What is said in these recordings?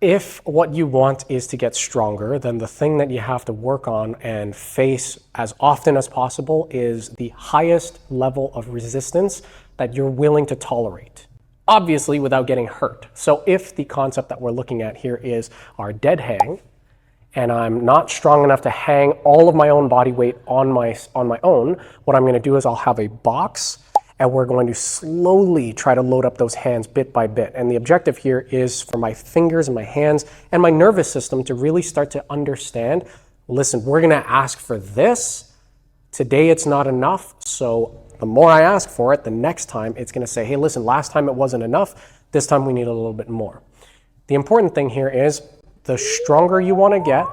If what you want is to get stronger, then the thing that you have to work on and face as often as possible is the highest level of resistance that you're willing to tolerate, obviously without getting hurt. So if the concept that we're looking at here is our dead hang, and I'm not strong enough to hang all of my own body weight on my own, what I'm going to do is I'll have a box, and we're going to slowly try to load up those hands bit by bit. And the objective here is for my fingers and my hands and my nervous system to really start to understand, listen, we're going to ask for this. Today it's not enough, so the more I ask for it, the next time it's going to say, hey, listen, last time it wasn't enough. This time we need a little bit more. The important thing here is the stronger you want to get,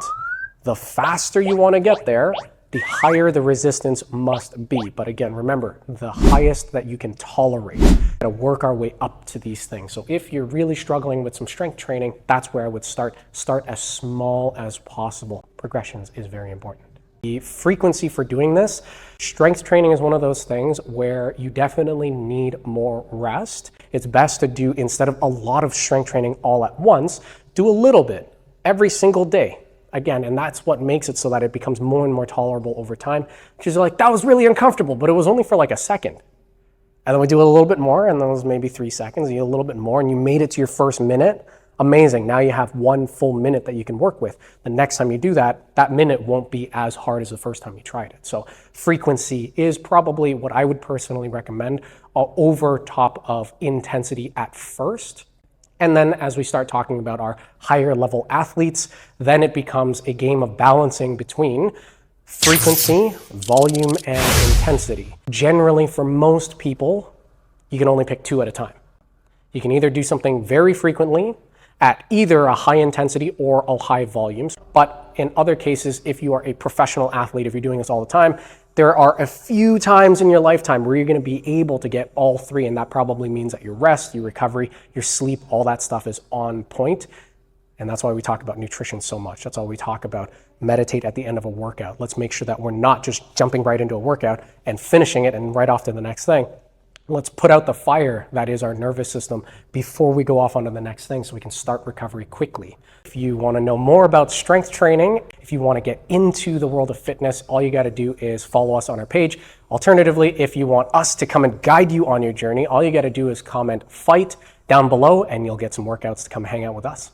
the faster you want to get there, the higher the resistance must be. But again, remember, the highest that you can tolerate. We're gonna work our way up to these things. So if you're really struggling with some strength training, that's where I would start. Start as small as possible. Progressions is very important. The frequency for doing this, strength training is one of those things where you definitely need more rest. It's best to do, instead of a lot of strength training all at once, do a little bit every single day. Again, and that's what makes it so that it becomes more and more tolerable over time. Because you're like, that was really uncomfortable, but it was only for like a second. And then we do a little bit more, and then it was maybe 3 seconds, and you do a little bit more, and you made it to your first minute. Amazing. Now you have 1 full minute that you can work with. The next time you do that, that minute won't be as hard as the first time you tried it. So frequency is probably what I would personally recommend over top of intensity at first. And then as we start talking about our higher level athletes, then it becomes a game of balancing between frequency, volume, and intensity. Generally, for most people, you can only pick 2 at a time. You can either do something very frequently at either a high intensity or a high volume. But in other cases, if you are a professional athlete, if you're doing this all the time, there are a few times in your lifetime where you're going to be able to get all 3, and that probably means that your rest, your recovery, your sleep, all that stuff is on point. And that's why we talk about nutrition so much. That's why we talk about meditate at the end of a workout. Let's make sure that we're not just jumping right into a workout and finishing it and right off to the next thing. Let's put out the fire that is our nervous system before we go off onto the next thing so we can start recovery quickly. If you want to know more about strength training, if you want to get into the world of fitness, all you got to do is follow us on our page. Alternatively, if you want us to come and guide you on your journey, all you got to do is comment "fight" down below and you'll get some workouts to come hang out with us.